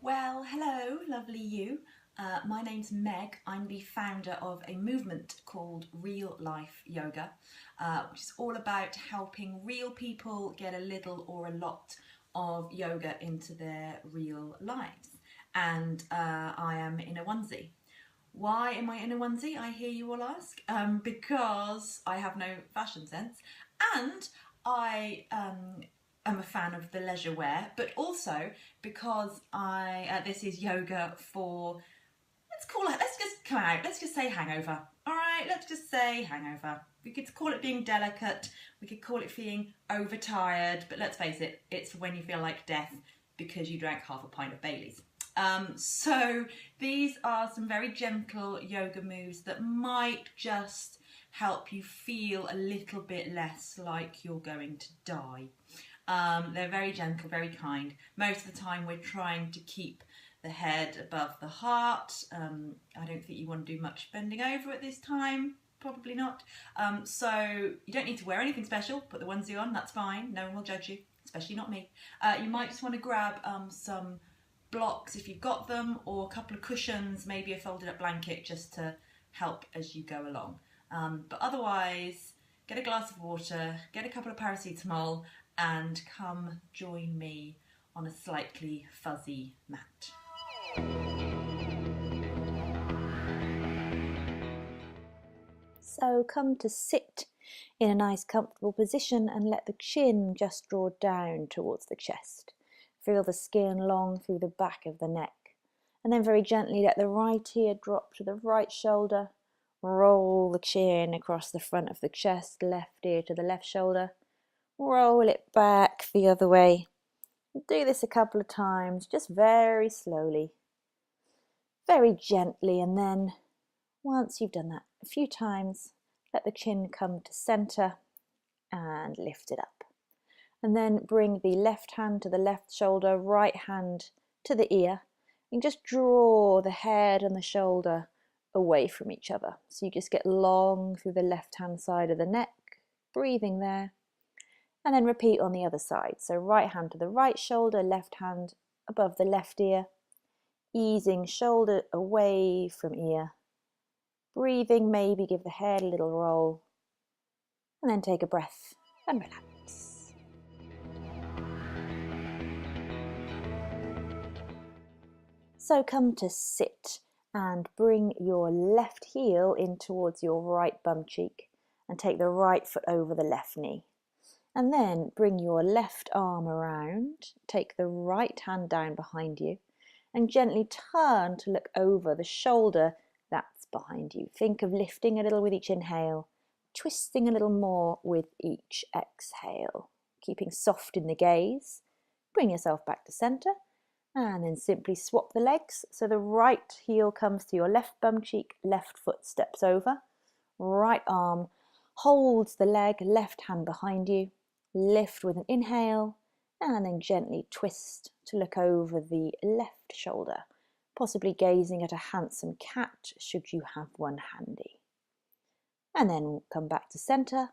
Well, hello, lovely you. My name's Meg. I'm the founder of a movement called Real Life Yoga, which is all about helping real people get a little or a lot of yoga into their real lives. And I am in a onesie. Why am I in a onesie? I hear you all ask. Because I have no fashion sense, and I am a fan of the leisure wear, but also because I this is yoga for, let's just come out. Let's just say hangover. All right, let's just say hangover. We could call it being delicate. We could call it being overtired. But let's face it, it's for when you feel like death because you drank half a pint of Baileys. So these are some very gentle yoga moves that might just help you feel a little bit less like you're going to die. They're very gentle, very kind. Most of the time we're trying to keep the head above the heart. I don't think you want to do much bending over at this time. Probably not. So you don't need to wear anything special. Put the onesie on, that's fine. No one will judge you, especially not me. You might just want to grab some blocks if you've got them, or a couple of cushions, maybe a folded up blanket just to help as you go along. But otherwise, get a glass of water, get a couple of paracetamol, and come join me on a slightly fuzzy mat. So come to sit in a nice comfortable position and let the chin just draw down towards the chest. Feel the skin long through the back of the neck. And then very gently let the right ear drop to the right shoulder. Roll the chin across the front of the chest, left ear to the left shoulder. Roll it back the other way. Do this a couple of times, just very slowly, very gently, and then once you've done that a few times, let the chin come to center and lift it up. And then bring the left hand to the left shoulder, right hand to the ear, and just draw the head and the shoulder away from each other. So you just get long through the left hand side of the neck, breathing there. And then repeat on the other side. So right hand to the right shoulder, left hand above the left ear, easing shoulder away from ear. Breathing, maybe give the head a little roll. And then take a breath and relax. So come to sit and bring your left heel in towards your right bum cheek and take the right foot over the left knee. And then bring your left arm around, take the right hand down behind you and gently turn to look over the shoulder that's behind you. Think of lifting a little with each inhale, twisting a little more with each exhale. Keeping soft in the gaze, bring yourself back to center. And then simply swap the legs. So the right heel comes to your left bum cheek, left foot steps over. Right arm holds the leg, left hand behind you. Lift with an inhale and then gently twist to look over the left shoulder, possibly gazing at a handsome cat should you have one handy. And then come back to center,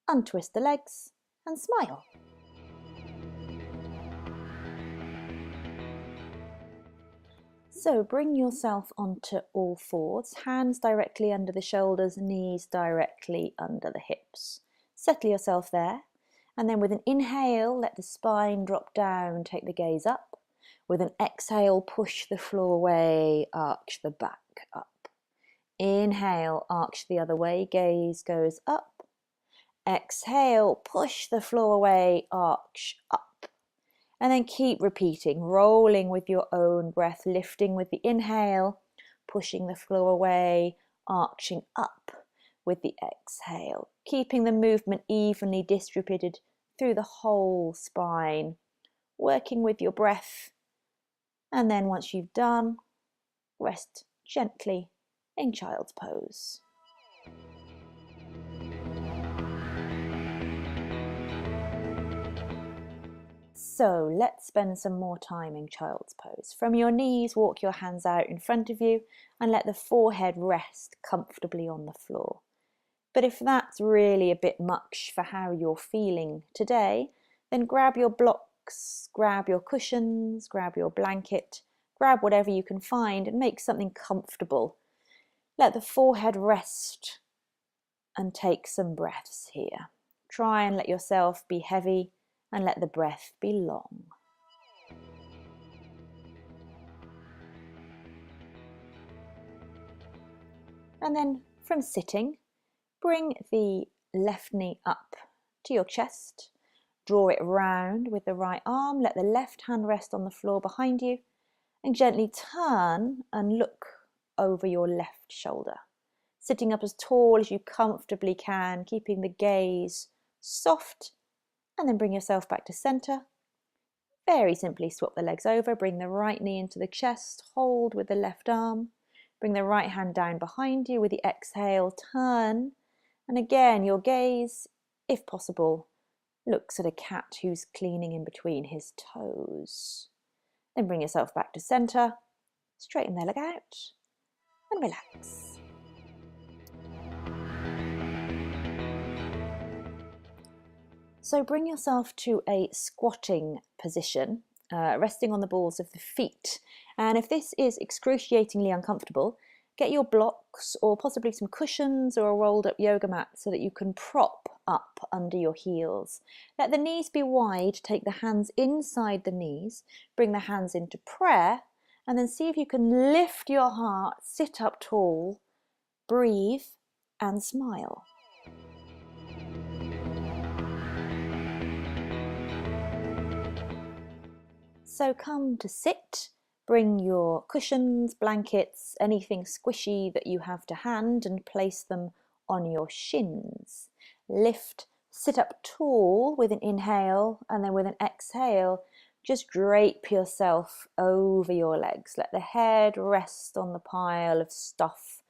untwist the legs and smile. So bring yourself onto all fours, hands directly under the shoulders, knees directly under the hips. Settle yourself there, and then with an inhale, let the spine drop down, take the gaze up. With an exhale, push the floor away, arch the back up. Inhale, arch the other way, gaze goes up. Exhale, push the floor away, arch up. And then keep repeating, rolling with your own breath, lifting with the inhale, pushing the floor away, arching up with the exhale. Keeping the movement evenly distributed through the whole spine, working with your breath. And then once you've done, rest gently in child's pose. So let's spend some more time in child's pose. From your knees, walk your hands out in front of you and let the forehead rest comfortably on the floor. But if that's really a bit much for how you're feeling today, Then grab your blocks, grab your cushions, grab your blanket, grab whatever you can find and make something comfortable. Let the forehead rest and take some breaths here. Try and let yourself be heavy and let the breath be long. And then from sitting, bring the left knee up to your chest. Draw it round with the right arm. Let the left hand rest on the floor behind you and gently turn and look over your left shoulder. Sitting up as tall as you comfortably can, keeping the gaze soft, and then bring yourself back to center. Very simply swap the legs over, bring the right knee into the chest, hold with the left arm, bring the right hand down behind you with the exhale, turn, and again your gaze, if possible, looks at a cat who's cleaning in between his toes. Then bring yourself back to center, straighten the leg out, and relax. So bring yourself to a squatting position, resting on the balls of the feet. And if this is excruciatingly uncomfortable, get your blocks or possibly some cushions or a rolled up yoga mat so that you can prop up under your heels. Let the knees be wide, take the hands inside the knees, bring the hands into prayer, and then see if you can lift your heart, sit up tall, breathe, and smile. So come to sit, bring your cushions, blankets, anything squishy that you have to hand and place them on your shins. Lift, sit up tall with an inhale and then with an exhale, just drape yourself over your legs. Let the head rest on the pile of stuff.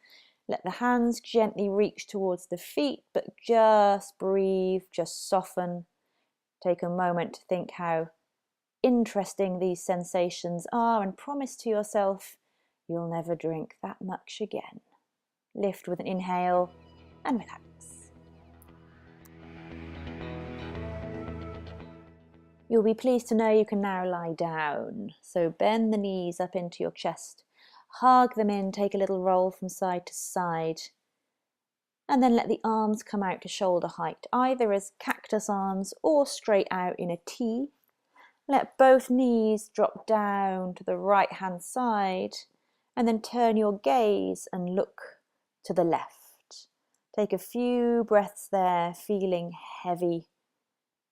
Let the hands gently reach towards the feet, but just breathe, just soften. Take a moment to think how interesting these sensations are and promise to yourself you'll never drink that much again. Lift with an inhale and relax. You'll be pleased to know you can now lie down. So bend the knees up into your chest, hug them in, take a little roll from side to side, and then let the arms come out to shoulder height, either as cactus arms or straight out in a T. Let both knees drop down to the right hand side and then turn your gaze and look to the left. Take a few breaths there, feeling heavy,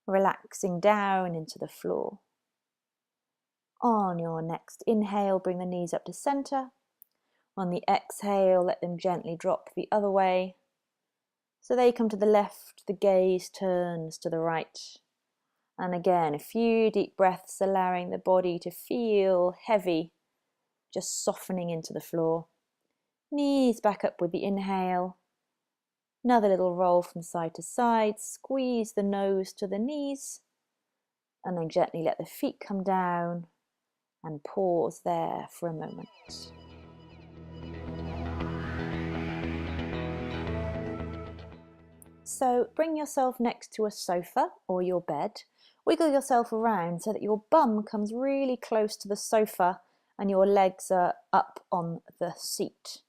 relaxing down into the floor. On your next inhale, bring the knees up to center. On the exhale, let them gently drop the other way. So they come to the left, the gaze turns to the right. And again, a few deep breaths, allowing the body to feel heavy, just softening into the floor. Knees back up with the inhale. Another little roll from side to side. Squeeze the nose to the knees. And then gently let the feet come down and pause there for a moment. So bring yourself next to a sofa or your bed. Wiggle yourself around so that your bum comes really close to the sofa and your legs are up on the seat.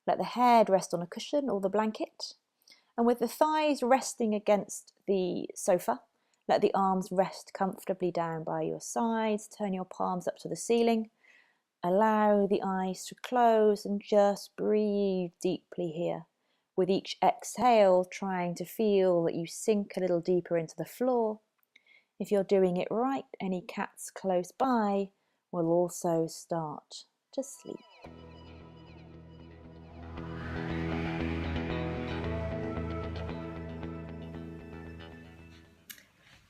Let the head rest on a cushion or the blanket. And with the thighs resting against the sofa, let the arms rest comfortably down by your sides. Turn your palms up to the ceiling. Allow the eyes to close and just breathe deeply here. With each exhale, trying to feel that you sink a little deeper into the floor. If you're doing it right, any cats close by will also start to sleep.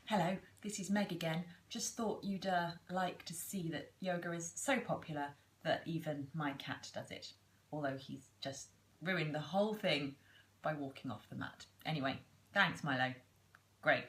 Hello, this is Meg again. Just thought you'd like to see that yoga is so popular that even my cat does it, although he's just ruined the whole thing by walking off the mat. Anyway, thanks Milo. Great.